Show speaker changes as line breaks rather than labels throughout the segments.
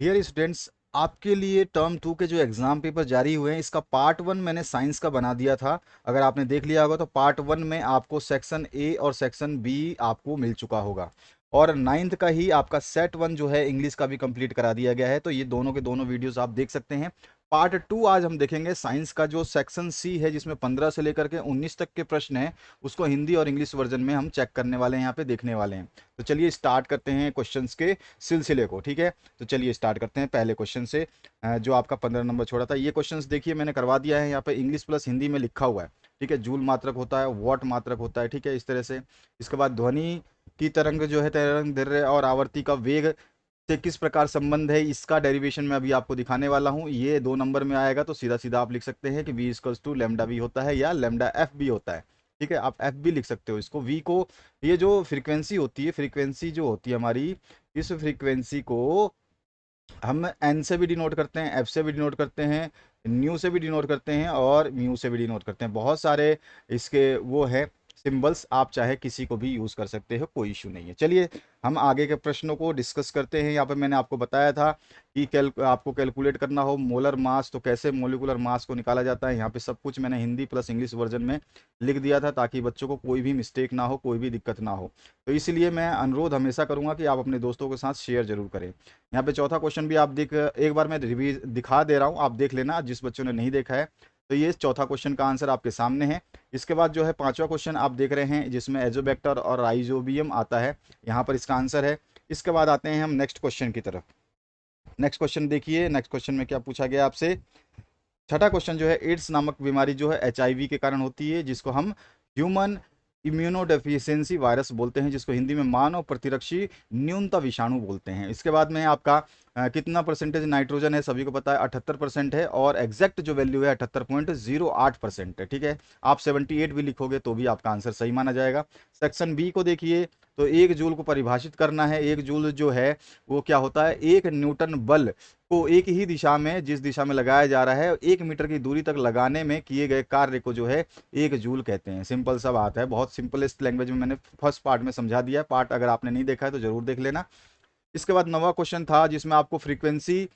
Dear students, आपके लिए term 2 के जो एग्जाम पेपर जारी हुए हैं, इसका पार्ट 1 मैंने साइंस का बना दिया था। अगर आपने देख लिया होगा तो पार्ट 1 में आपको सेक्शन ए और सेक्शन बी आपको मिल चुका होगा, और नाइन्थ का ही आपका सेट 1 जो है इंग्लिश का भी कंप्लीट करा दिया गया है। तो ये दोनों के दोनों वीडियोस आप देख सकते हैं। पार्ट 2 आज हम देखेंगे साइंस का, जो सेक्शन सी है जिसमें 15 से लेकर के 19 तक के प्रश्न हैं, उसको हिंदी और इंग्लिश वर्जन में हम चेक करने वाले हैं, यहाँ पे देखने वाले हैं। तो चलिए स्टार्ट करते हैं क्वेश्चंस के सिलसिले को, ठीक है। तो चलिए स्टार्ट करते हैं पहले क्वेश्चन से, जो आपका 15 नंबर छोड़ा था। ये क्वेश्चंस देखिए मैंने करवा दिया है, यहाँ पे इंग्लिश प्लस हिंदी में लिखा हुआ है, ठीक है। जूल मात्रक होता है, वॉट मात्रक होता है, ठीक है, इस तरह से। इसके बाद ध्वनि की तरंग जो है, तरंग दैर्ध्य और आवर्ती का वेग से किस प्रकार संबंध है, इसका डेरिवेशन मैं अभी आपको दिखाने वाला हूँ। ये 2 नंबर में आएगा, तो सीधा सीधा आप लिख सकते हैं कि v equals to lambda v होता है या लेमडा एफ भी होता है, ठीक है। आप एफ भी लिख सकते हो इसको, v को। ये जो फ्रीक्वेंसी होती है, फ्रीक्वेंसी जो होती है हमारी, इस फ्रीक्वेंसी को हम एन से भी डिनोट करते हैं, एफ से भी डिनोट करते हैं, न्यू से भी डिनोट करते हैं और म्यू से भी डिनोट करते हैं। बहुत सारे इसके वो है सिंबल्स, आप चाहे किसी को भी यूज़ कर सकते हो, कोई इशू नहीं है। चलिए हम आगे के प्रश्नों को डिस्कस करते हैं। यहाँ पर मैंने आपको बताया था कि आपको कैलकुलेट करना हो मोलर मास, तो कैसे मोलिकुलर मास को निकाला जाता है। यहाँ पे सब कुछ मैंने हिंदी प्लस इंग्लिश वर्जन में लिख दिया था, ताकि बच्चों को कोई भी मिस्टेक ना हो, कोई भी दिक्कत ना हो। तो इसलिए मैं अनुरोध हमेशा करूँगा कि आप अपने दोस्तों के साथ शेयर जरूर करें। यहाँ पे चौथा क्वेश्चन भी आप देख, एक बार मैं रिवीज दिखा दे रहा हूँ, आप देख लेना जिस बच्चों ने नहीं देखा है। तो ये चौथा क्वेश्चन का आंसर आपके सामने है। इसके बाद जो है पांचवा क्वेश्चन आप देख रहे हैं, जिसमें एजोबैक्टर और राइजोबियम आता है, यहाँ पर इसका आंसर है। इसके बाद आते हैं हम नेक्स्ट क्वेश्चन की तरफ। नेक्स्ट क्वेश्चन देखिए, नेक्स्ट क्वेश्चन में क्या पूछा गया आपसे। छठा क्वेश्चन जो है, एड्स नामक बीमारी जो है एचआईवी के कारण होती है, जिसको हम ह्यूमन इम्यूनोडेफिशिएंसी वायरस बोलते हैं, जिसको हिंदी में मानव प्रतिरक्षी न्यूनता विषाणु बोलते हैं। इसके बाद में आपका कितना परसेंटेज नाइट्रोजन है, सभी को पता है 78% है, और एग्जैक्ट जो वैल्यू है 78.08% है, ठीक है। आप 78 भी लिखोगे तो भी आपका आंसर सही माना जाएगा। सेक्शन बी को देखिए, तो एक जूल को परिभाषित करना है। एक जूल जो है वो क्या होता है, एक न्यूटन बल को एक ही दिशा में, जिस दिशा में लगाया जा रहा है, 1 मीटर की दूरी तक लगाने में किए गए कार्य को जो है एक जूल कहते हैं। सिंपल सा बात है, बहुत सिंपलेस्ट लैंग्वेज में मैंने फर्स्ट पार्ट में समझा दिया है। पार्ट अगर आपने नहीं देखा है तो जरूर देख लेना। इसके बाद नवा क्वेश्चन था, जिसमें आपको फ्रीक्वेंसी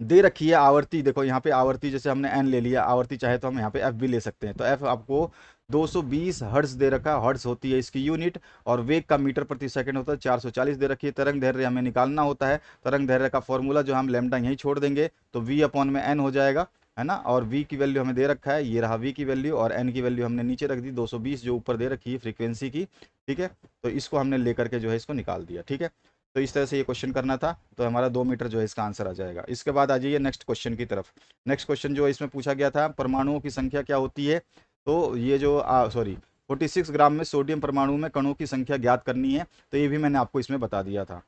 दे रखी है, आवर्ती देखो यहाँ पे आवर्ती, जैसे हमने एन ले लिया, आवर्ती चाहे तो हम यहाँ पे एफ भी ले सकते हैं। तो एफ आपको 220 हर्ट्ज दे रखा है, हर्ट्ज होती है इसकी यूनिट, और वेग का मीटर प्रति सेकंड होता है 440 दे रखी है। तरंग दैर्ध्य हमें निकालना होता है, तरंग दैर्ध्य का फॉर्मूला जो हम लैम्डा यहीं छोड़ देंगे, तो वी अपॉन में एन हो जाएगा, है ना। और v की वैल्यू हमें दे रखा है, ये रहा v की वैल्यू, और n की वैल्यू हमने नीचे रख दी 220 जो ऊपर दे रखी है फ्रीक्वेंसी की, ठीक है। तो इसको हमने लेकर के जो है इसको निकाल दिया, ठीक है। तो इस तरह से ये क्वेश्चन करना था, तो हमारा 2 मीटर जो है इसका आंसर आ जाएगा। इसके बाद आ जाइए नेक्स्ट क्वेश्चन की तरफ। नेक्स्ट क्वेश्चन जो इसमें पूछा गया था, परमाणुओं की संख्या क्या होती है। तो ये जो 46 ग्राम में सोडियम परमाणु में कणों की संख्या ज्ञात करनी है, तो ये भी मैंने आपको इसमें बता दिया था,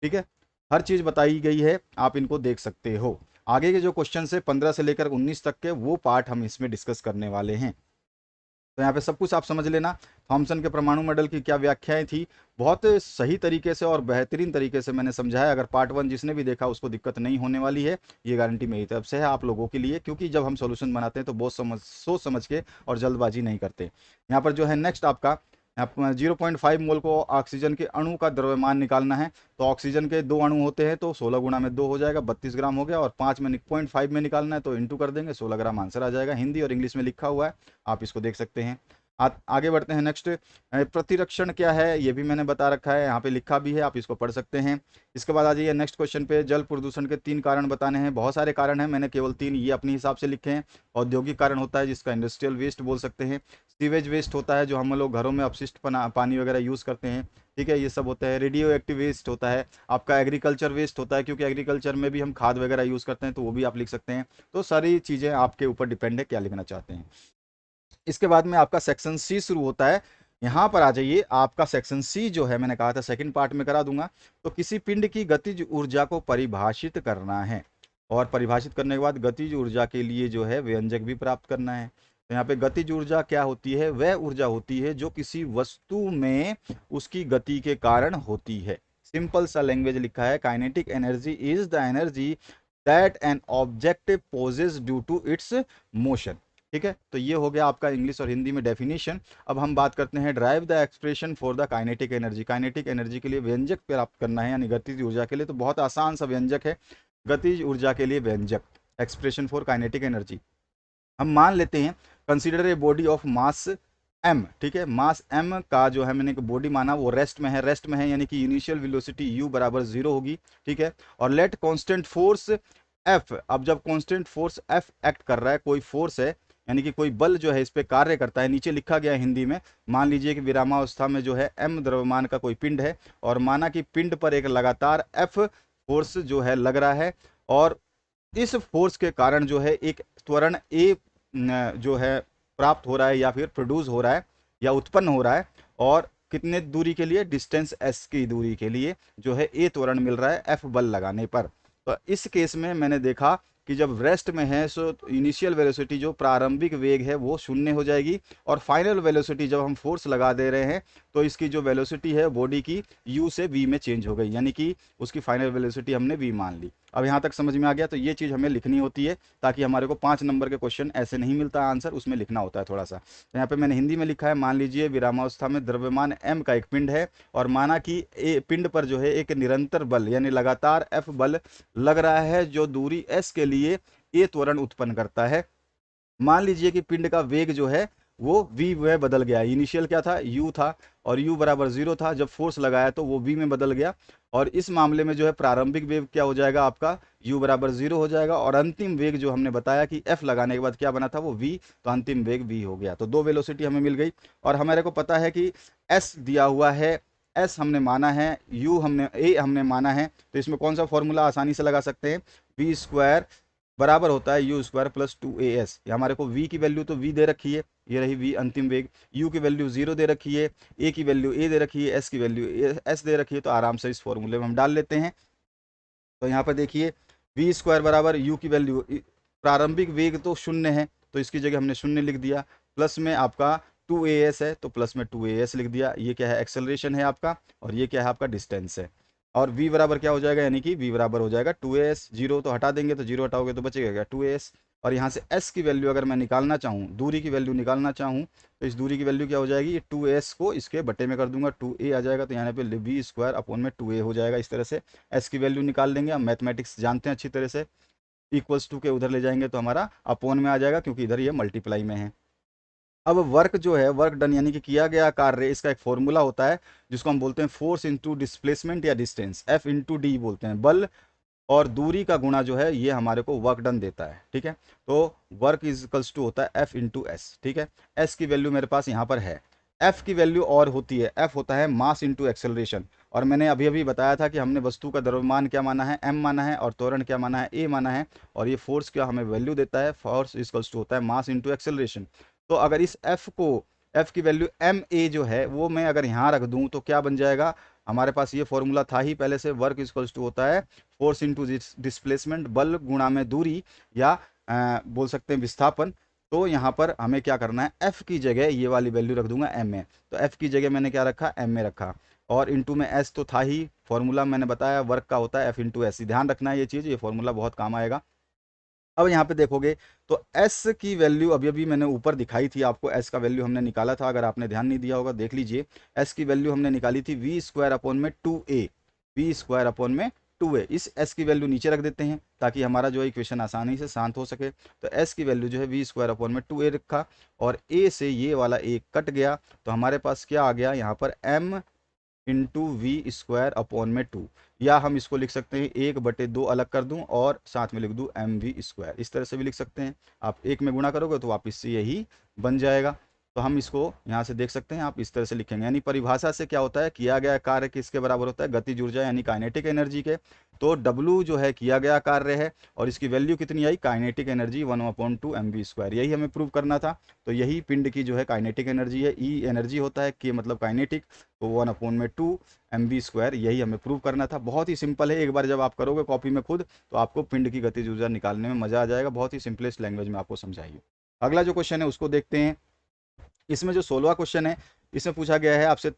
ठीक है। हर चीज बताई गई है, आप इनको देख सकते हो। आगे के जो क्वेश्चन है 15 से लेकर 19 तक के, वो पार्ट हम इसमें डिस्कस करने वाले हैं। तो यहाँ पे सब कुछ आप समझ लेना। थॉमसन के परमाणु मॉडल की क्या व्याख्याएं थी, बहुत सही तरीके से और बेहतरीन तरीके से मैंने समझाया। अगर पार्ट 1 जिसने भी देखा उसको दिक्कत नहीं होने वाली है, ये गारंटी मेरी तरफ से है आप लोगों के लिए, क्योंकि जब हम सॉल्यूशन बनाते हैं तो बहुत सोच समझ के और जल्दबाजी नहीं करते। यहाँ पर जो है नेक्स्ट आपका 0.5 मोल को ऑक्सीजन के अणु का द्रव्यमान निकालना है। तो ऑक्सीजन के 2 अणु होते हैं, तो 16 गुणा में 2 हो जाएगा, 32 ग्राम हो गया, और 5 में 0.5 में निकालना है तो इंटू कर देंगे, 16 ग्राम आंसर आ जाएगा। हिंदी और इंग्लिश में लिखा हुआ है, आप इसको देख सकते हैं। आगे बढ़ते हैं नेक्स्ट। प्रतिरक्षण क्या है ये भी मैंने बता रखा है, यहाँ पे लिखा भी है, आप इसको पढ़ सकते हैं। इसके बाद आ जाइए नेक्स्ट क्वेश्चन पे, जल प्रदूषण के 3 कारण बताने हैं। बहुत सारे कारण हैं, मैंने केवल 3 ये अपने हिसाब से लिखे हैं। औद्योगिक कारण होता है, जिसका इंडस्ट्रियल वेस्ट बोल सकते हैं। सीवेज वेस्ट होता है, जो हम लोग घरों में अपशिष्ट पानी वगैरह यूज़ करते हैं, ठीक है, ये सब होता है। रेडियो एक्टिव वेस्ट होता है, आपका एग्रीकल्चर वेस्ट होता है, क्योंकि एग्रीकल्चर में भी हम खाद वगैरह यूज़ करते हैं, तो वो भी आप लिख सकते हैं। तो सारी चीज़ें आपके ऊपर डिपेंड है क्या लिखना चाहते हैं। इसके बाद में आपका सेक्शन सी शुरू होता है। यहां पर आ जाइए, आपका सेक्शन सी जो है मैंने कहा था सेकंड पार्ट में करा दूंगा। तो किसी पिंड की गतिज ऊर्जा को परिभाषित करना है, और परिभाषित करने के बाद गतिज ऊर्जा के लिए जो है व्यंजक भी प्राप्त करना है। तो यहाँ पे गतिज ऊर्जा क्या होती है, वह ऊर्जा होती है जो किसी वस्तु में उसकी गति के कारण होती है। सिंपल सा लैंग्वेज लिखा है, kinetic energy is the energy that an object possesses due to its motion. ठीक है, तो ये हो गया आपका इंग्लिश और हिंदी में डेफिनेशन। अब हम बात करते हैं drive the expression for the kinetic energy. Kinetic energy के लिए व्यंजक प्राप्त करना है, यानी गतिज ऊर्जा के लिए, तो बहुत आसान सा व्यंजक है गतिज ऊर्जा के लिए व्यंजक, एक्सप्रेशन फॉर काइनेटिक एनर्जी। हम मान लेते हैं consider a body of mass m, ठीक है, मास एम का जो है मैंने बॉडी माना वो रेस्ट में है, रेस्ट में है यानी कि इनिशियल वेलोसिटी u बराबर 0 होगी, ठीक है, और लेट कांस्टेंट फोर्स F। अब जब कांस्टेंट फोर्स F एक्ट कर रहा है, कोई फोर्स है यानी कि कोई बल जो है इस पे कार्य करता है, नीचे लिखा गया है हिंदी में, मान लीजिए कि विरामावस्था में जो है m द्रव्यमान का कोई पिंड है और माना कि पिंड पर एक लगातार F फोर्स जो है लग रहा है, और इस फोर्स के कारण जो है एक त्वरण ए जो है प्राप्त हो रहा है या फिर प्रोड्यूस हो रहा है या उत्पन्न हो रहा है, और कितने दूरी के लिए, डिस्टेंस एस की दूरी के लिए जो है ए त्वरण मिल रहा है एफ बल लगाने पर। तो इस केस में मैंने देखा कि जब रेस्ट में है सो इनिशियल वेलोसिटी जो प्रारंभिक वेग है वो शून्य हो जाएगी, और फाइनल वेलोसिटी जब हम फोर्स लगा दे रहे हैं तो इसकी जो वेलोसिटी है बॉडी की u से v में चेंज हो गई, यानी कि उसकी फाइनल वेलोसिटी हमने v मान ली। अब यहाँ तक समझ में आ गया, तो ये चीज़ हमें लिखनी होती है ताकि हमारे को 5 नंबर के क्वेश्चन ऐसे नहीं मिलता आंसर, उसमें लिखना होता है थोड़ा सा। तो यहाँ पे मैंने हिंदी में लिखा है, मान लीजिए विरामावस्था में द्रव्यमान m का एक पिंड है और माना कि पिंड पर जो है एक निरंतर बल यानी लगातार f बल लग रहा है जो दूरी s के लिए a त्वरण उत्पन्न करता है। मान लीजिए कि पिंड का वेग जो है वो v में बदल गया, इनिशियल क्या था, u था, और u बराबर 0 था, जब फोर्स लगाया तो वो v में बदल गया, और इस मामले में जो है प्रारंभिक वेग क्या हो जाएगा आपका, u बराबर 0 हो जाएगा, और अंतिम वेग जो हमने बताया कि f लगाने के बाद क्या बना था वो v, तो अंतिम वेग v हो गया। तो दो वेलोसिटी हमें मिल गई, और हमारे को पता है कि s दिया हुआ है, s हमने माना है, u हमने a हमने माना है, तो इसमें कौन सा फॉर्मूला आसानी से लगा सकते हैं, v स्क्वायर बराबर होता है यू स्क्वायर प्लस 2as। ये हमारे को v की वैल्यू तो v दे रखी है, ये रही v अंतिम वेग, u की वैल्यू 0 दे रखी है, a की वैल्यू a दे रखी है, s की वैल्यू s दे रखी है, तो आराम से इस फॉर्मूले में हम डाल लेते हैं। तो यहाँ पर देखिए v स्क्वायर बराबर u की वैल्यू, प्रारंभिक वेग तो शून्य है तो इसकी जगह हमने शून्य लिख दिया, प्लस में आपका 2as है तो प्लस में 2as लिख दिया, ये क्या है, एक्सेलरेशन है आपका, और ये क्या है आपका, डिस्टेंस है। और v बराबर क्या हो जाएगा, यानी कि v बराबर हो जाएगा 2as, 0 तो हटा देंगे, तो 0 हटाओगे तो बचेगा क्या, 2as। और यहाँ से s की वैल्यू अगर मैं निकालना चाहूँ, दूरी की वैल्यू निकालना चाहूँ, तो इस दूरी की वैल्यू क्या हो जाएगी, ये 2s को इसके बटे में कर दूंगा, 2a आ जाएगा, तो यहाँ पे v स्क्वायर अपॉन में 2a हो जाएगा। इस तरह से s की वैल्यू निकाल लेंगे, हम मैथमेटिक्स जानते हैं अच्छी तरह से, इक्वल्स टू के उधर ले जाएंगे तो हमारा अपॉन में आ जाएगा, क्योंकि इधर ये मल्टीप्लाई में है। अब वर्क जो है, वर्क डन यानी कि किया गया कार्य, इसका एक फॉर्मूला होता है जिसको हम बोलते हैं फोर्स इंटू डिस्प्लेसमेंट या डिस्टेंस, एफ इंटू डी बोलते हैं, बल और दूरी का गुणा जो है ये हमारे को वर्क डन देता है, ठीक है। तो वर्क इज इक्वल्स टू होता है एफ इंटू एस, ठीक है। एस की वैल्यू मेरे पास यहाँ पर है, एफ की वैल्यू और होती है, एफ होता है मास इंटू एक्सेलरेशन, और मैंने अभी अभी बताया था कि हमने वस्तु का द्रव्यमान क्या माना है, एम माना है, और त्वरण क्या माना है, ए माना है, और ये फोर्स क्या हमें वैल्यू देता है, फोर्स इक्वल्स टू होता है मास इंटू एक्सेलरेशन। तो अगर इस एफ को, एफ की वैल्यू एम ए जो है वो मैं अगर यहाँ रख दूँ तो क्या बन जाएगा, हमारे पास ये फॉर्मूला था ही पहले से, वर्क इक्वल्स टू होता है फोर्स इंटू डिस्प्लेसमेंट, बल गुणा में दूरी, या बोल सकते हैं विस्थापन। तो यहाँ पर हमें क्या करना है, एफ की जगह ये वाली वैल्यू रख दूंगा एम ए, तो एफ की जगह मैंने क्या रखा, एम ए रखा, और इंटू में एस तो था ही, फॉर्मूला मैंने बताया वर्क का होता है एफ इंटू एस, ध्यान रखना है ये चीज़, ये फॉर्मूला बहुत काम आएगा। अब यहाँ पे देखोगे तो s की वैल्यू अभी अभी मैंने ऊपर दिखाई थी आपको, s का वैल्यू हमने निकाला था, अगर आपने ध्यान नहीं दिया होगा देख लीजिए, s की वैल्यू हमने निकाली थी v स्क्वायर अपॉन में 2a, v स्क्वायर अपॉन में 2a, इस s की वैल्यू नीचे रख देते हैं ताकि हमारा जो इक्वेशन आसानी से शांत हो सके। तो s की वैल्यू जो है v स्क्वायर अपॉन में 2a रखा, और a से ये वाला a कट गया, तो हमारे पास क्या आ गया यहाँ पर, m into v square upon में 2, या हम इसको लिख सकते हैं 1/2 अलग कर दूं और साथ में लिख दूं एम वी स्क्वायर, इस तरह से भी लिख सकते हैं। आप एक में गुणा करोगे तो वापस से यही बन जाएगा। तो हम इसको यहाँ से देख सकते हैं, आप इस तरह से लिखेंगे, यानी परिभाषा से क्या होता है, किया गया कार्य किसके बराबर होता है, गतिज ऊर्जा यानी काइनेटिक एनर्जी के। तो W जो है किया गया कार्य है, और इसकी वैल्यू कितनी आई, काइनेटिक एनर्जी 1/2 mv², यही हमें प्रूव करना था। तो यही पिंड की जो है काइनेटिक एनर्जी है, ई एनर्जी होता है, के मतलब काइनेटिक, तो 1/2 mv², यही हमें प्रूव करना था। बहुत ही सिंपल है, एक बार जब आप करोगे कॉपी में खुद तो आपको पिंड की गतिज ऊर्जा निकालने में मजा आ जाएगा, बहुत ही सिंपलेस्ट लैंग्वेज में आपको समझाइए। अगला जो क्वेश्चन है उसको देखते हैं। इसमें जो 16वां क्वेश्चन है, इसमें पूछा गया है आपसे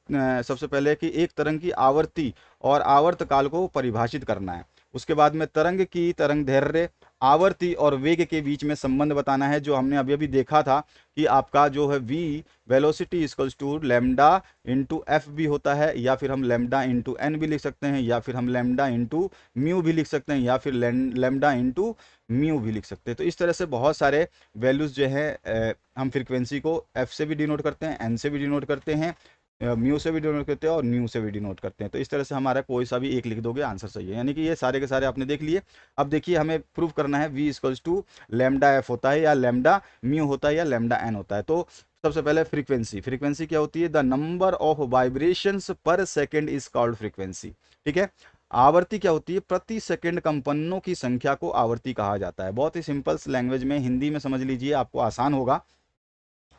सबसे पहले कि एक तरंग की आवर्ती और आवर्त काल को परिभाषित करना है। उसके बाद में तरंग की तरंग दैर्ध्य आवर्ती और वेग के बीच में संबंध बताना है, जो हमने अभी अभी देखा था कि आपका जो है v velocity equals to lambda into f भी होता है, या फिर हम लेमडा इंटू एन भी लिख सकते हैं, या फिर हम लेमडा इंटू म्यू भी लिख सकते हैं, या फिर लेमडा इंटू म्यू भी लिख सकते हैं। तो इस तरह से बहुत सारे वैल्यूज जो है हम फ्रीक्वेंसी को एफ से भी डिनोट करते हैं, एन से भी डिनोट करते हैं, म्यू से भी डिनोट करते हैं और न्यू से भी डिनोट करते हैं। तो इस तरह से हमारा कोई सा भी एक लिख दोगे आंसर सही है, यानी कि ये सारे के सारे आपने देख लिए। अब देखिए हमें प्रूव करना है v equals to lambda f होता है या लेमडा म्यू होता है या लेमडा एन होता है। तो सबसे पहले फ्रीक्वेंसी, फ्रीक्वेंसी क्या होती है? द नंबर ऑफ वाइब्रेशंस पर सेकेंड इज कॉल्ड फ्रीक्वेंसी। ठीक है। आवर्ती क्या होती है? प्रति सेकंड कंपनों की संख्या को आवर्ती कहा जाता है। बहुत ही सिंपल लैंग्वेज में हिंदी में समझ लीजिए, आपको आसान होगा।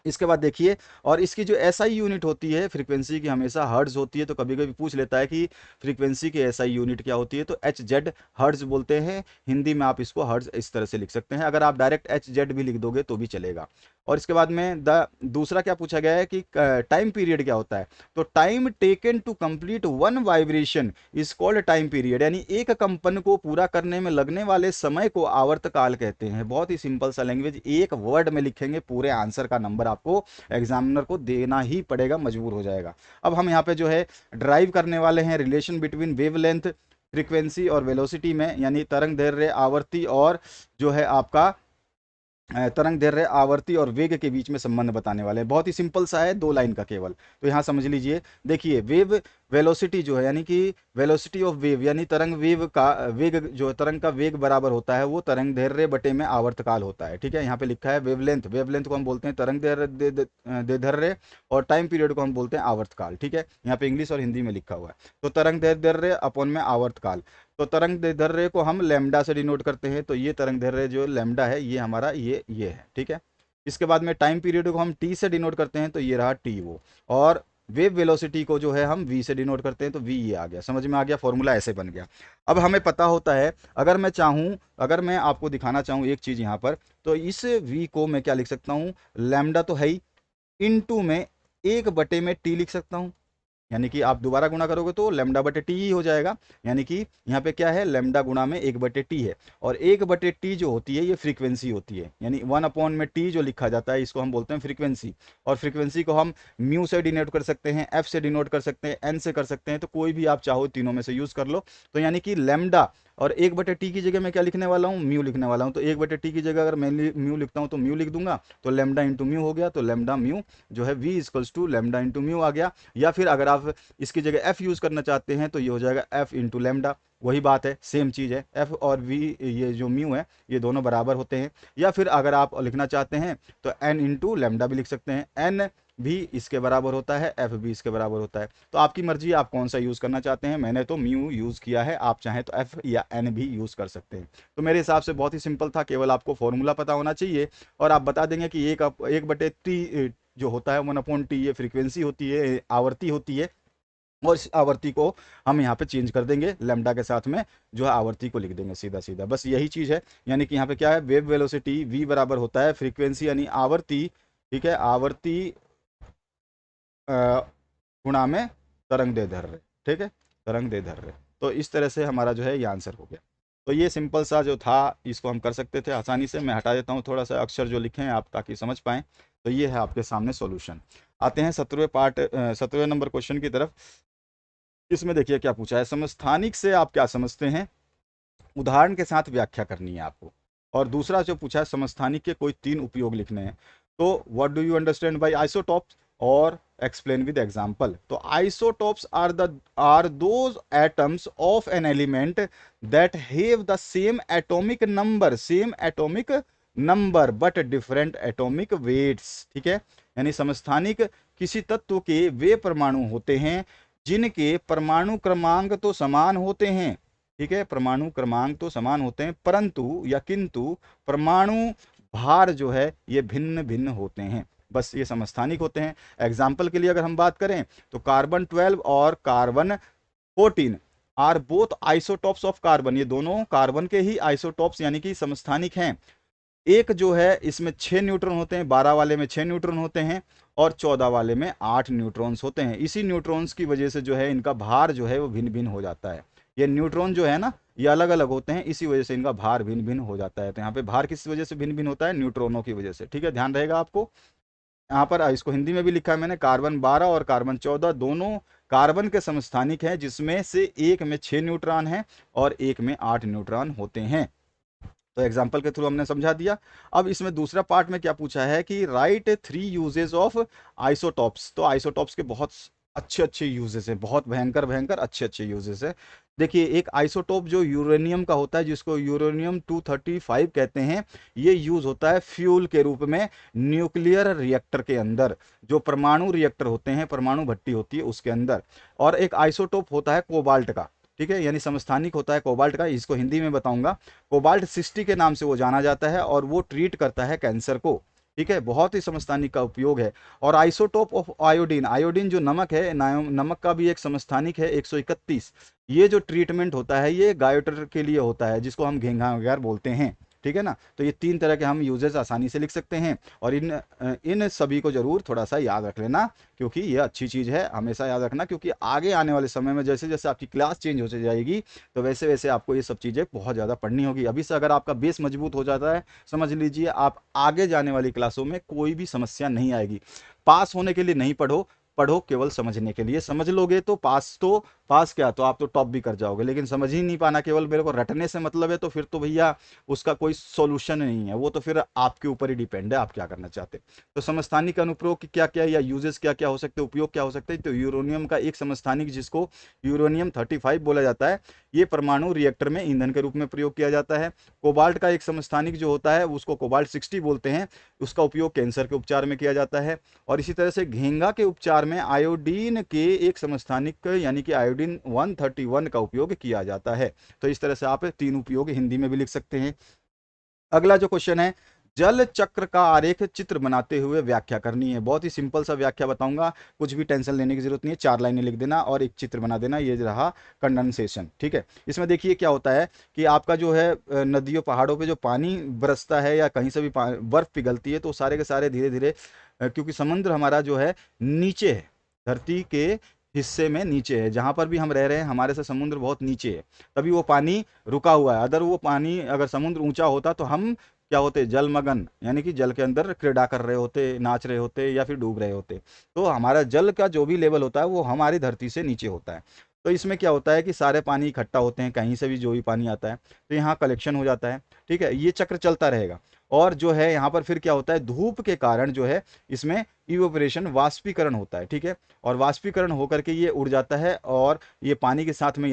इसके बाद देखिए, और इसकी जो एसआई यूनिट होती है फ्रीक्वेंसी की, हमेशा हर्ट्ज होती है। तो कभी कभी पूछ लेता है कि फ्रीक्वेंसी की एसआई यूनिट क्या होती है, तो एच जेड हर्ट्ज बोलते हैं। हिंदी में आप इसको हर्ट्ज इस तरह से लिख सकते हैं। अगर आप डायरेक्ट एच जेड भी लिख दोगे तो भी चलेगा। और इसके बाद में दूसरा क्या पूछा गया है कि टाइम पीरियड क्या होता है? तो time taken to complete one vibration is called time period, यानी एक कंपन को पूरा करने में लगने वाले समय को आवर्तकाल कहते हैं। बहुत ही सिंपल सा लैंग्वेज, एक वर्ड में लिखेंगे पूरे आंसर का नंबर आपको एग्जामिनर को देना ही पड़ेगा, मजबूर हो जाएगा। अब हम यहाँ पे जो है ड्राइव करने वाले हैं रिलेशन बिटवीन वेवलेंथ, फ्रीक्वेंसी और वेलोसिटी में, यानी तरंग दैर्ध्य, आवर्ती और जो है आपका तरंग दैर्ध्य, आवर्ती और वेग के बीच में संबंध बताने वाले हैं। बहुत ही सिंपल सा है, 2 लाइन का केवल। तो यहाँ समझ लीजिए, देखिए वेव वेलोसिटी जो है, यानी कि वेलोसिटी ऑफ वेव, यानी तरंग वेव का वेग, जो तरंग का वेग बराबर होता है वो तरंग दैर्ध्य बटे में आवर्तकाल होता है। ठीक है। यहाँ पे लिखा है वेवलेंथ, वेवलेंथ को हम बोलते हैं तरंग दैर्ध्य और टाइम पीरियड को हम बोलते हैं आवर्तकाल। ठीक है। यहाँ पे इंग्लिश और हिंदी में लिखा हुआ है। तो तरंग दैर्ध्य अपॉन में आवर्तकाल, तो तरंग दैर्ध्य को हम लैम्डा से डिनोट करते हैं। तो ये तरंग दैर्ध्य जो लैम्डा है ये हमारा ये है। ठीक है। इसके बाद में टाइम पीरियड को हम टी से डिनोट करते हैं, तो ये रहा टी वो। और वेव वेलोसिटी को जो है हम वी से डिनोट करते हैं, तो वी ये आ गया। समझ में आ गया? फॉर्मूला ऐसे बन गया। अब हमें पता होता है, अगर मैं चाहूँ, अगर मैं आपको दिखाना चाहूँ एक चीज़ यहाँ पर, तो इस वी को मैं क्या लिख सकता हूँ? लैम्डा तो है ही, इनटू में 1 बटे में टी लिख सकता हूँ। यानी कि आप दोबारा गुणा करोगे तो लेमडा बटे टी ही हो जाएगा। यानी कि यहाँ पे क्या है? लेमडा गुणा में 1/t है। और 1/t जो होती है ये फ्रीक्वेंसी होती है, यानी 1 में टी जो लिखा जाता है इसको हम बोलते हैं फ्रीक्वेंसी। और फ्रीक्वेंसी को हम म्यू से डिनोट कर सकते हैं, एफ से डिनोट कर सकते हैं, एन से कर सकते हैं। तो कोई भी आप चाहो तीनों में से यूज कर लो। तो यानी कि लेमडा और 1/t की जगह मैं क्या लिखने वाला हूँ? म्यू लिखने वाला हूँ। तो 1/t की जगह अगर मैं म्यू लिखता हूँ तो म्यू लिख दूंगा, तो लेमडा इंटू म्यू हो गया। तो लेमडा म्यू जो है v equals to lambda into mu आ गया। या फिर अगर आप इसकी जगह f यूज करना चाहते हैं तो ये हो जाएगा f इंटू लेमडा। वही बात है, सेम चीज है। f और v, ये जो म्यू है, ये दोनों बराबर होते हैं। या फिर अगर आप लिखना चाहते हैं तो n इंटू लेमडा भी लिख सकते हैं। n भी इसके बराबर होता है, f भी इसके बराबर होता है। तो आपकी मर्जी, आप कौन सा यूज करना चाहते हैं। मैंने तो म्यू यूज किया है, आप चाहें तो f या n भी यूज कर सकते हैं। तो मेरे हिसाब से बहुत ही सिंपल था, केवल आपको फॉर्मूला पता होना चाहिए और आप बता देंगे कि 1/t जो होता है 1/t ये फ्रीक्वेंसी होती है, आवर्ती होती है। और इस आवर्ती को हम यहाँ पे चेंज कर देंगे, लेमडा के साथ में जो है आवर्ती को लिख देंगे सीधा सीधा। बस यही चीज़ है। यानी कि यहाँ पे क्या है? वेव वेलोसिटी v बराबर होता है फ्रीक्वेंसी यानी आवर्ती, ठीक है, आवर्ती गुणा में तरंग दैर्ध्य। ठीक है, तरंग दैर्ध्य। तो इस तरह से हमारा जो है ये आंसर हो गया। तो ये सिंपल सा जो था इसको हम कर सकते थे आसानी से। मैं हटा देता हूँ थोड़ा सा अक्षर जो लिखे हैं आप, ताकि समझ पाएँ। तो ये है आपके सामने सॉल्यूशन। आते हैं 17वें नंबर क्वेश्चन की तरफ। इसमें देखिए क्या पूछा है, समस्थानिक से आप क्या समझते हैं, उदाहरण के साथ व्याख्या करनी है आपको। और दूसरा जो पूछा है, समस्थानिक के कोई 3 उपयोग लिखने हैं। तो what do you understand by isotopes, और एक्सप्लेन विद एग्जांपल। तो isotopes are those atoms of an element that have the same atomic number but different atomic weights. ठीक है। यानी समस्थानिक किसी तत्व के वे परमाणु होते हैं जिनके परमाणु क्रमांक तो समान होते हैं। ठीक है, परमाणु क्रमांक तो समान होते हैं, परंतु या किंतु परमाणु भार जो है ये भिन्न भिन्न होते हैं। बस ये समस्थानिक होते हैं। एग्जाम्पल के लिए अगर हम बात करें तो कार्बन 12 और carbon 14 are both isotopes of carbon, ये दोनों कार्बन के ही आइसोटॉप्स यानी कि समस्थानिक हैं। एक जो है इसमें 6 न्यूट्रॉन होते हैं, 12 वाले में 6 न्यूट्रॉन होते हैं और 14 वाले में 8 न्यूट्रॉन्स होते हैं। इसी न्यूट्रॉन्स की वजह से जो है इनका भार जो है वो भिन्न भिन्न हो जाता है। ये न्यूट्रॉन जो है ना, ये अलग अलग होते हैं, इसी वजह से इनका भार भिन्न भिन्न हो जाता है। तो यहाँ पे भार किस वजह से भिन्न भिन्न होता है, न्यूट्रॉनों की वजह से। ठीक है, ध्यान रहेगा आपको। यहाँ पर इसको हिंदी में भी लिखा है मैंने, कार्बन 12 और कार्बन 14 दोनों कार्बन के समस्थानिक हैं, जिसमें से एक में 6 न्यूट्रॉन हैं और एक में 8 न्यूट्रॉन होते हैं। तो एग्जाम्पल के थ्रू हमने समझा दिया। अब इसमें दूसरा पार्ट में क्या पूछा है कि राइट 3 यूजेस ऑफ आइसोटॉप्स। तो आइसोटॉप्स के बहुत अच्छे अच्छे यूजेस हैं, बहुत भयंकर भयंकर अच्छे अच्छे यूजेस हैं। देखिए, एक आइसोटोप जो यूरेनियम का होता है, जिसको यूरेनियम 235 कहते हैं, ये यूज होता है फ्यूल के रूप में न्यूक्लियर रिएक्टर के अंदर, जो परमाणु रिएक्टर होते हैं, परमाणु भट्टी होती है उसके अंदर। और एक आइसोटोप होता है कोबाल्ट का, ठीक है, यानी समस्थानिक होता है कोबाल्ट का, इसको हिंदी में बताऊंगा। कोबाल्ट 60 के नाम से वो जाना जाता है और वो ट्रीट करता है कैंसर को। ठीक है, बहुत ही समस्थानिक का उपयोग है। और आइसोटोप ऑफ आयोडीन, आयोडीन जो नमक है, नमक का भी एक समस्थानिक है 131। ये जो ट्रीटमेंट होता है ये गायोटर के लिए होता है, जिसको हम घेंघा वगैरह बोलते हैं। ठीक है ना, तो ये 3 तरह के हम यूजेस आसानी से लिख सकते हैं। और इन सभी को जरूर थोड़ा सा याद रख लेना, क्योंकि ये अच्छी चीज़ है, हमेशा याद रखना, क्योंकि आगे आने वाले समय में जैसे जैसे आपकी क्लास चेंज होती जाएगी, तो वैसे वैसे आपको ये सब चीज़ें बहुत ज़्यादा पढ़नी होगी। अभी से अगर आपका बेस मजबूत हो जाता है, समझ लीजिए आप आगे जाने वाली क्लासों में कोई भी समस्या नहीं आएगी। पास होने के लिए नहीं पढ़ो, पढ़ो केवल समझने के लिए। समझ लोगे तो पास क्या, तो आप तो टॉप भी कर जाओगे। लेकिन समझ ही नहीं पाना, केवल मेरे को रटने से मतलब है, तो फिर तो भैया उसका कोई सॉल्यूशन नहीं है, वो तो फिर आपके ऊपर ही डिपेंड है आप क्या करना चाहते हैं। तो समस्थानिक अनुप्रयोग क्या क्या या यूजेस क्या क्या हो सकते हैं, उपयोग क्या हो सकते हैं। तो यूरेनियम का एक समस्थानिक, जिसको यूरेनियम 35 बोला जाता है, ये परमाणु रिएक्टर में ईंधन के रूप में प्रयोग किया जाता है। कोबाल्ट का एक समस्थानिक जो होता है, उसको कोबाल्ट 60 बोलते हैं, उसका उपयोग कैंसर के उपचार में किया जाता है। और इसी तरह से घेंगा के उपचार में आयोडीन के एक समस्थानिक यानी कि आयोडीन 131 का उपयोग किया जाता है। तो इस तरह से आप 3 उपयोग हिंदी में भी लिख सकते हैं। अगला जो क्वेश्चन है, जल चक्र का आरेख चित्र बनाते हुए व्याख्या करनी है। बहुत ही सिंपल सा व्याख्या बताऊंगा, कुछ भी टेंशन लेने की जरूरत नहीं है, 4 लाइनें लिख देना और एक चित्र बना देना। ये रहा कंडेंसेशन। ठीक है, इसमें देखिए क्या होता है कि आपका जो है नदियों पहाड़ों पे जो पानी बरसता है या कहीं से भी बर्फ पिघलती है, तो सारे के सारे धीरे धीरे, क्योंकि समुद्र हमारा जो है नीचे है, धरती के हिस्से में नीचे है, जहां पर भी हम रह रहे हैं हमारे से समुद्र बहुत नीचे है, तभी वो पानी रुका हुआ है। अगर वो पानी, अगर समुद्र ऊंचा होता तो हम क्या होते, जलमग्न, यानी कि जल के अंदर क्रीड़ा कर रहे होते, नाच रहे होते या फिर डूब रहे होते। तो हमारा जल का जो भी लेवल होता है वो हमारी धरती से नीचे होता है। तो इसमें क्या होता है कि सारे पानी इकट्ठा होते हैं, कहीं से भी जो भी पानी आता है तो यहाँ कलेक्शन हो जाता है। ठीक है, ये चक्र चलता रहेगा। और जो है यहाँ पर फिर क्या होता है, धूप के कारण जो है इसमें इवोपरेशन, वाष्पीकरण होता है। ठीक है, और वाष्पीकरण होकर के ये उड़ जाता है और ये पानी के साथ में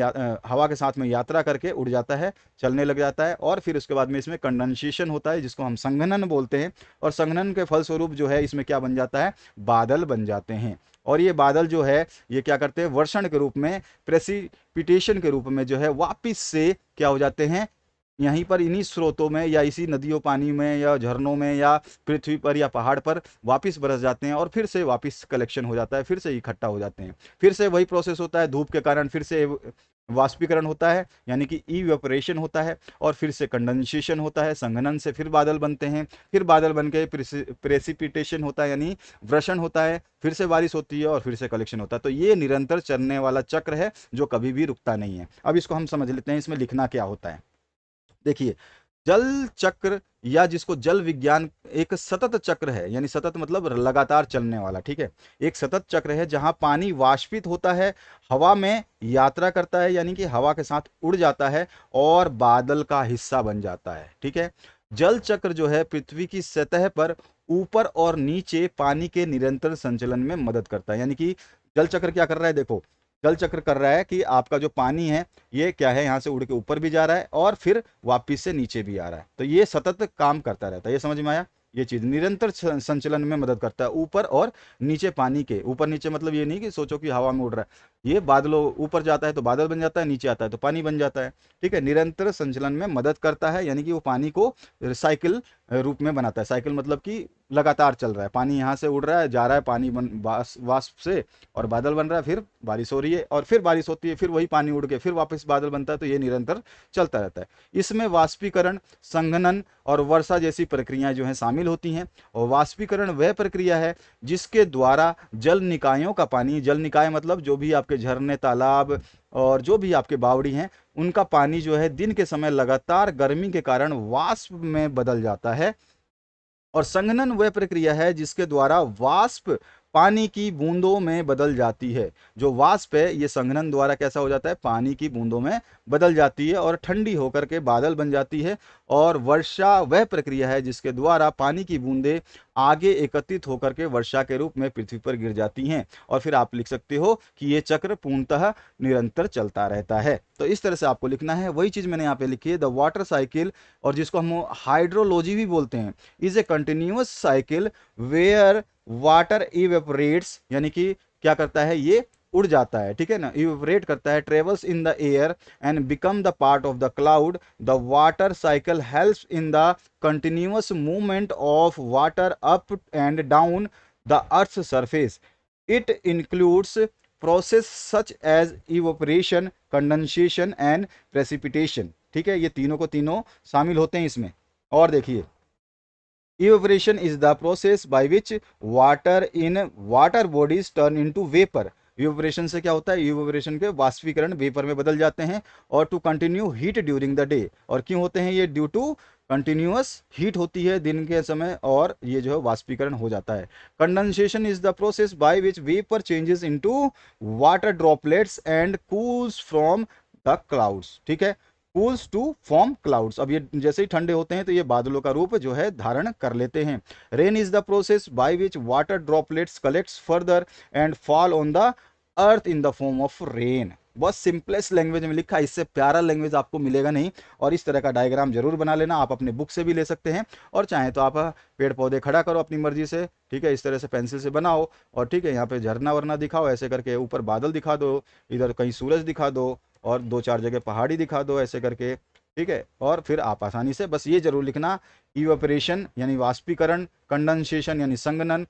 हवा के साथ में यात्रा करके उड़ जाता है, चलने लग जाता है। और फिर उसके बाद में इसमें कंडेंसेशन होता है, जिसको हम संघनन बोलते हैं। और संघनन के फलस्वरूप जो है इसमें क्या बन जाता है, बादल बन जाते हैं। और ये बादल जो है ये क्या करते हैं, वर्षण के रूप में, प्रेसिपिटेशन के रूप में जो है वापिस से क्या हो जाते हैं, यहीं पर इन्हीं स्रोतों में या इसी नदियों पानी में या झरनों में या पृथ्वी पर या पहाड़ पर वापस बरस जाते हैं और फिर से वापस कलेक्शन हो जाता है, फिर से इकट्ठा हो जाते हैं। फिर से वही प्रोसेस होता है, धूप के कारण फिर से वाष्पीकरण होता है, यानी कि इवेपोरेशन होता है। और फिर से कंडेंसेशन होता है, संघनन से फिर बादल बनते हैं, फिर बादल बन के प्रेसिपिटेशन होता है, यानी वर्षण होता है, फिर से बारिश होती है और फिर से कलेक्शन होता है। तो ये निरंतर चलने वाला चक्र है जो कभी भी रुकता नहीं है। अब इसको हम समझ लेते हैं, इसमें लिखना क्या होता है। देखिए, जल चक्र या जिसको जल विज्ञान, एक सतत चक्र है, यानी सतत मतलब लगातार चलने वाला। ठीक है, एक सतत चक्र है जहां पानी वाष्पित होता है, हवा में यात्रा करता है, यानी कि हवा के साथ उड़ जाता है और बादल का हिस्सा बन जाता है। ठीक है, जल चक्र जो है पृथ्वी की सतह पर ऊपर और नीचे पानी के निरंतर संचलन में मदद करता है। यानी कि जल चक्र क्या कर रहा है, देखो, जल चक्र कर रहा है कि आपका जो पानी है ये क्या है, यहाँ से उड़ के ऊपर भी जा रहा है और फिर वापिस से नीचे भी आ रहा है। तो ये सतत काम करता रहता है। ये समझ में आया, ये चीज निरंतर संचलन में मदद करता है ऊपर और नीचे पानी के। ऊपर नीचे मतलब ये नहीं कि सोचो कि हवा में उड़ रहा है, ये बादलों, ऊपर जाता है तो बादल बन जाता है, नीचे आता है तो पानी बन जाता है। ठीक है, निरंतर संचलन में मदद करता है, यानी कि वो पानी को साइकिल रूप में बनाता है। साइकिल मतलब कि लगातार चल रहा है, पानी यहाँ से उड़ रहा है, जा रहा है, पानी बन वाष्प से और बादल बन रहा है, फिर बारिश हो रही है और फिर बारिश होती है, फिर वही पानी उड़ के फिर वापस बादल बनता है। तो ये निरंतर चलता रहता है। इसमें वाष्पीकरण, संघनन और वर्षा जैसी प्रक्रियाएं जो हैं शामिल होती हैं। और वाष्पीकरण वह प्रक्रिया है जिसके द्वारा जल निकायों का पानी, जल निकाय मतलब जो भी आपके झरने, तालाब, और जो भी आपके बावड़ी हैं उनका पानी जो है दिन के समय लगातार गर्मी के कारण वाष्प में बदल जाता है। और संघनन वह प्रक्रिया है जिसके द्वारा वाष्प पानी की बूंदों में बदल जाती है। जो वाष्प है ये संघनन द्वारा कैसा हो जाता है, पानी की बूंदों में बदल जाती है और ठंडी होकर के बादल बन जाती है। और वर्षा वह प्रक्रिया है जिसके द्वारा पानी की बूंदें आगे एकत्रित होकर के वर्षा के रूप में पृथ्वी पर गिर जाती हैं। और फिर आप लिख सकते हो कि ये चक्र पूर्णतः निरंतर चलता रहता है। तो इस तरह से आपको लिखना है, वही चीज मैंने यहाँ पे लिखी है, द वाटर साइकिल, और जिसको हम हाइड्रोलॉजी भी बोलते हैं, is a continuous cycle where water evaporates, यानी कि क्या करता है, ये उड़ जाता है, ठीक है ना, इवेपोरेट करता है, travels in the air and become the part of the cloud. The water cycle helps in the continuous movement of water up and down the earth surface. It includes process such as evaporation, condensation and precipitation. ठीक है, ये तीनों को तीनों शामिल होते हैं इसमें। और देखिए, evaporation is the process by which water in water bodies turn into vapor। Evaporation से क्या होता है, इवेपोरेशन के वाष्पीकरण वेपर में बदल जाते हैं। और to continue heat during the day, और क्यों होते हैं ये, ड्यू टू कंटिन्यूअस हीट होती है दिन के समय और ये जो है वाष्पीकरण हो जाता है। Condensation is the process by which vapour changes into water droplets and cools from the clouds. ठीक है, कूल्स टू फॉर्म क्लाउड्स। अब ये जैसे ही ठंडे होते हैं तो ये बादलों का रूप जो है धारण कर लेते हैं। Rain is the process by which water droplets collects further and fall on the earth in the form of rain. बहुत सिंपलेस्ट लैंग्वेज में लिखा है, इससे प्यारा लैंग्वेज आपको मिलेगा नहीं। और इस तरह का डायग्राम जरूर बना लेना, आप अपने बुक से भी ले सकते हैं, और चाहे तो आप पेड़ पौधे खड़ा करो अपनी मर्जी से, ठीक है, इस तरह से पेंसिल से बनाओ, और ठीक है, यहाँ पे झरना वरना दिखाओ ऐसे करके, ऊपर बादल दिखा दो, इधर कहीं सूरज दिखा दो, और दो चार जगह पहाड़ी दिखा दो ऐसे करके, ठीक है। और फिर आप आसानी से बस ये जरूर लिखना, इवेपोरेशन यानी वाष्पीकरण, कंडेंसेशन यानी संघनन,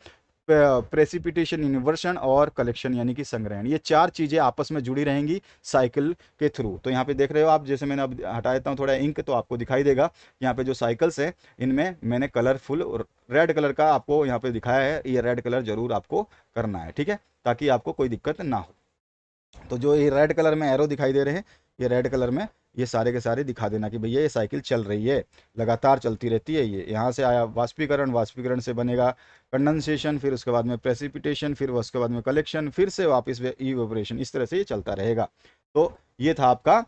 प्रेसिपिटेशन यानी वर्षण, और कलेक्शन यानी कि संग्रहण। ये चार चीजें आपस में जुड़ी रहेंगी साइकिल के थ्रू। तो यहाँ पे देख रहे हो आप, जैसे मैंने अब हटा देता हूँ थोड़ा इंक, तो आपको दिखाई देगा यहाँ पे जो साइकिल्स है इनमें मैंने कलरफुल रेड कलर का आपको यहाँ पे दिखाया है। ये रेड कलर जरूर आपको करना है, ठीक है, ताकि आपको कोई दिक्कत ना हो। तो जो ये रेड कलर में एरो दिखाई दे रहे हैं, ये रेड कलर में ये सारे के सारे दिखा देना कि भैया ये साइकिल चल रही है, लगातार चलती रहती है। ये यहाँ से आया वाष्पीकरण, वाष्पीकरण से बनेगा कंडेंसेशन, फिर उसके बाद में प्रेसिपिटेशन, फिर उसके बाद में कलेक्शन, फिर से वापस इवेपोरेशन, इस तरह से ये चलता रहेगा। तो ये था आपका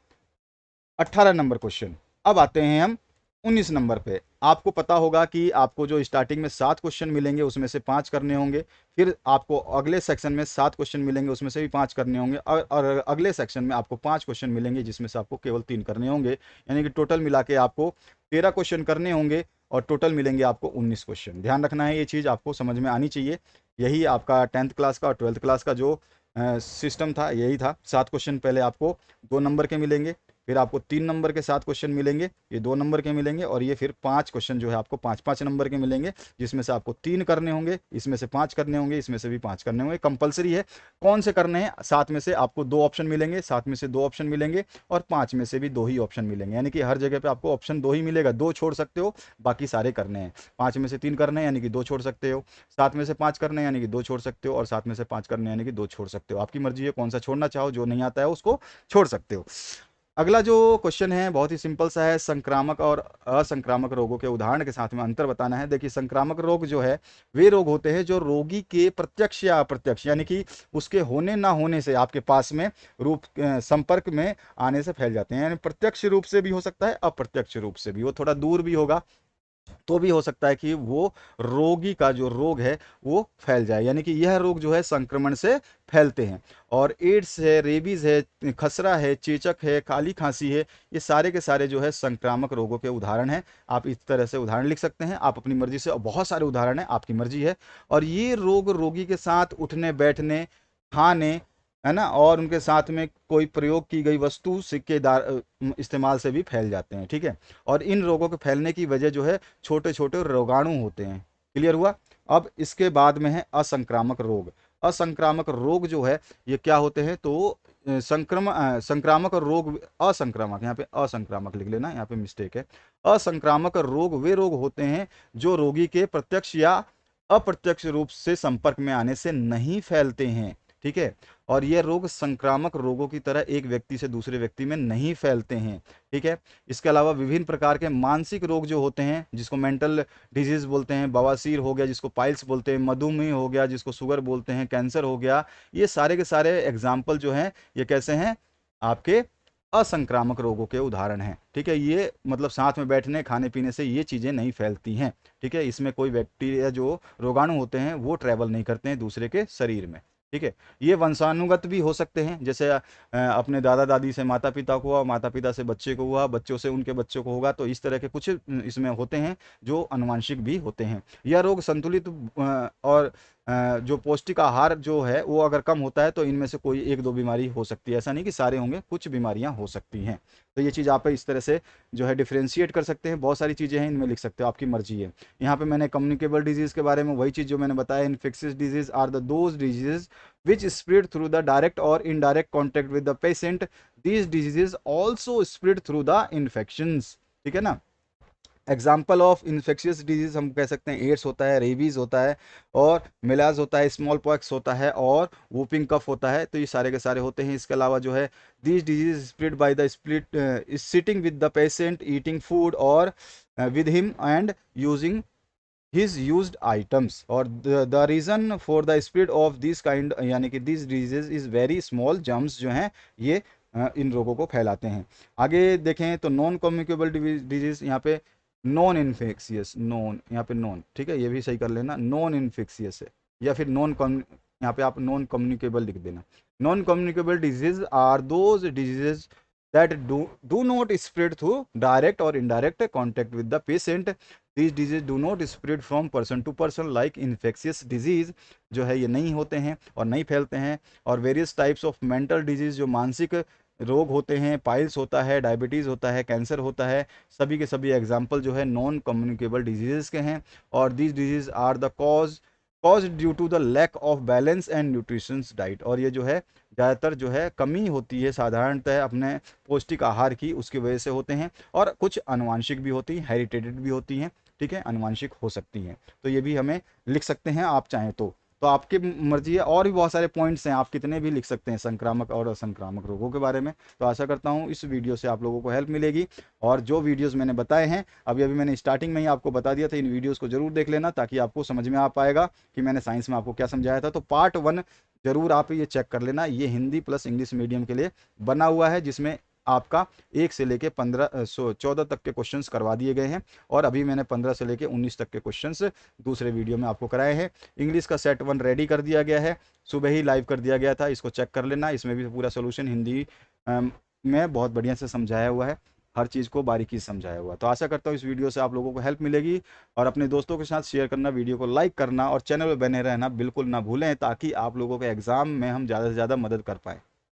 18 नंबर क्वेश्चन। अब आते हैं हम 19 नंबर पे। आपको पता होगा कि आपको जो स्टार्टिंग में 7 क्वेश्चन मिलेंगे उसमें से 5 करने होंगे, फिर आपको अगले सेक्शन में 7 क्वेश्चन मिलेंगे उसमें से भी 5 करने होंगे, और अगले सेक्शन में आपको 5 क्वेश्चन मिलेंगे जिसमें से आपको केवल 3 करने होंगे, यानी कि टोटल मिला के आपको 13 क्वेश्चन करने होंगे, और टोटल मिलेंगे आपको 19 क्वेश्चन। ध्यान रखना है, ये चीज़ आपको समझ में आनी चाहिए। यही आपका 10th क्लास का और 12th क्लास का जो सिस्टम था यही था। 7 क्वेश्चन पहले आपको 2 नंबर के मिलेंगे, फिर आपको 3 नंबर के 7 क्वेश्चन मिलेंगे, ये 2 नंबर के मिलेंगे, और ये फिर 5 क्वेश्चन जो है आपको 5-5 नंबर के मिलेंगे, जिसमें से आपको 3 करने होंगे, इसमें से 5 करने होंगे, इसमें से भी 5 करने होंगे। कंपलसरी है। कौन से करने हैं, 7 में से आपको 2 ऑप्शन मिलेंगे, 7 में से 2 ऑप्शन मिलेंगे, और 5 में से भी 2 ही ऑप्शन मिलेंगे, यानी कि हर जगह पे आपको ऑप्शन 2 ही मिलेगा। 2 छोड़ सकते हो, बाकी सारे करने हैं। 5 में से 3 करने हैं यानी कि 2 छोड़ सकते हो, 7 में से 5 करने हैं यानी कि 2 छोड़ सकते हो, और 7 में से 5 करने हैं यानी कि 2 छोड़ सकते हो। आपकी मर्जी है कौन सा छोड़ना चाहो, जो नहीं आता है उसको छोड़ सकते हो। अगला जो क्वेश्चन है बहुत ही सिंपल सा है, संक्रामक और असंक्रामक रोगों के उदाहरण के साथ में अंतर बताना है। देखिए, संक्रामक रोग जो है वे रोग होते हैं जो रोगी के प्रत्यक्ष या अप्रत्यक्ष, यानी कि उसके होने ना होने से आपके पास में संपर्क में आने से फैल जाते हैं। यानी प्रत्यक्ष रूप से भी हो सकता है, अप्रत्यक्ष रूप से भी, वो थोड़ा दूर भी होगा तो भी हो सकता है कि वो रोगी का जो रोग है वो फैल जाए, यानी कि यह रोग जो है संक्रमण से फैलते हैं। और एड्स है, रेबीज है, खसरा है, चेचक है, काली खांसी है, ये सारे के सारे जो है संक्रामक रोगों के उदाहरण हैं। आप इस तरह से उदाहरण लिख सकते हैं, आप अपनी मर्जी से, और बहुत सारे उदाहरण हैं, आपकी मर्जी है। और ये रोग रोगी के साथ उठने बैठने, खाने, है ना, और उनके साथ में कोई प्रयोग की गई वस्तु, सिक्केदार इस्तेमाल से भी फैल जाते हैं, ठीक है। और इन रोगों के फैलने की वजह जो है छोटे छोटे रोगाणु होते हैं। क्लियर हुआ। अब इसके बाद में है असंक्रामक रोग। असंक्रामक रोग जो है ये क्या होते हैं, तो संक्रामक रोग, असंक्रामक, यहाँ पे असंक्रामक लिख लेना, यहाँ पे मिस्टेक है। असंक्रामक रोग वे रोग होते हैं जो रोगी के प्रत्यक्ष या अप्रत्यक्ष रूप से संपर्क में आने से नहीं फैलते हैं, ठीक है। और ये रोग संक्रामक रोगों की तरह एक व्यक्ति से दूसरे व्यक्ति में नहीं फैलते हैं। ठीक है। इसके अलावा विभिन्न प्रकार के मानसिक रोग जो होते हैं, जिसको मेंटल डिजीज बोलते हैं, बवासीर हो गया जिसको पाइल्स बोलते हैं, मधुमेह हो गया जिसको शुगर बोलते हैं, कैंसर हो गया, ये सारे के सारे एग्जाम्पल जो हैं ये कैसे हैं, आपके असंक्रामक रोगों के उदाहरण हैं। ठीक है। ये मतलब साथ में बैठने खाने पीने से ये चीज़ें नहीं फैलती हैं। ठीक है। इसमें कोई बैक्टीरिया जो रोगाणु होते हैं वो ट्रैवल नहीं करते हैं दूसरे के शरीर में। ठीक है। ये वंशानुगत भी हो सकते हैं, जैसे अपने दादा दादी से माता पिता को हुआ, माता पिता से बच्चे को हुआ, बच्चों से उनके बच्चों को होगा, तो इस तरह के कुछ इसमें होते हैं जो अनुवांशिक भी होते हैं। यह रोग संतुलित और जो पौष्टिक आहार जो है वो अगर कम होता है तो इनमें से कोई एक दो बीमारी हो सकती है, ऐसा नहीं कि सारे होंगे, कुछ बीमारियां हो सकती हैं। तो ये चीज़ आप इस तरह से जो है डिफ्रेंशिएट कर सकते हैं। बहुत सारी चीज़ें हैं, इनमें लिख सकते हो, आपकी मर्जी है। यहाँ पे मैंने कम्युनिकेबल डिजीज़ के बारे में वही चीज़ जो मैंने बताया, infectious disease are the those disease which spread through the direct or indirect contact with the patient. These diseases also spread through the infections. ठीक है ना। एग्जाम्पल ऑफ इन्फेक्शियस डिजीज हम कह सकते हैं एड्स होता है, रेबीज होता है, और मिलाज होता है, स्मॉल पॉक्स होता है, और वूपिंग कफ होता है। तो ये सारे के सारे होते हैं। इसके अलावा जो है these disease spread by the split sitting with the patient, eating food और with him and using his used items, और the reason for the spread of this kind यानी कि these diseases is very small germs जो हैं ये इन रोगों को फैलाते हैं। आगे देखें तो नॉन कम्युनिकेबल डिजीज, यहाँ पे नॉन इन्फेक्शियस, नॉन यहाँ पे नॉन, ठीक है, ये भी सही कर लेना, नॉन इन्फेक्शियस है, या फिर यहाँ पे आप नॉन कम्युनिकेबल लिख देना। Non communicable disease are those diseases that do not spread through direct or indirect contact with the patient. These diseases do not spread from person to person like infectious disease जो है ये नहीं होते हैं और नहीं फैलते हैं। और various types of mental disease जो मानसिक रोग होते हैं, पाइल्स होता है, डायबिटीज़ होता है, कैंसर होता है, सभी के सभी एग्जाम्पल जो है नॉन कम्युनिकेबल डिजीज़ के हैं। और these disease are the cause due to the lack of balance and nutritions diet. और ये जो है ज़्यादातर जो है कमी होती है साधारणतः अपने पौष्टिक आहार की, उसकी वजह से होते हैं। और कुछ आनुवांशिक भी होती हैं, हेरिटेटेड भी होती हैं। ठीक है, आनुवांशिक हो सकती हैं। तो ये भी हमें लिख सकते हैं आप चाहें तो आपकी मर्जी है। और भी बहुत सारे पॉइंट्स हैं, आप कितने भी लिख सकते हैं संक्रामक और असंक्रामक रोगों के बारे में। तो आशा करता हूँ इस वीडियो से आप लोगों को हेल्प मिलेगी। और जो वीडियोस मैंने बताए हैं अभी अभी मैंने स्टार्टिंग में ही आपको बता दिया था, इन वीडियोस को जरूर देख लेना ताकि आपको समझ में आ पाएगा कि मैंने साइंस में आपको क्या समझाया था। तो पार्ट 1 जरूर आप ये चेक कर लेना, ये हिंदी प्लस इंग्लिश मीडियम के लिए बना हुआ है, जिसमें आपका 1 से लेके 14 तक के क्वेश्चंस करवा दिए गए हैं। और अभी मैंने 15 से लेके 19 तक के क्वेश्चंस दूसरे वीडियो में आपको कराए हैं। इंग्लिश का सेट 1 रेडी कर दिया गया है, सुबह ही लाइव कर दिया गया था, इसको चेक कर लेना। इसमें भी पूरा सोल्यूशन हिंदी में बहुत बढ़िया से समझाया हुआ है, हर चीज़ को बारीकी से समझाया हुआ। तो आशा करता हूँ इस वीडियो से आप लोगों को हेल्प मिलेगी। और अपने दोस्तों के साथ शेयर करना, वीडियो को लाइक करना और चैनल पर बने रहना बिल्कुल ना भूलें, ताकि आप लोगों के एग्ज़ाम में हम ज़्यादा से ज़्यादा मदद कर पाएँ।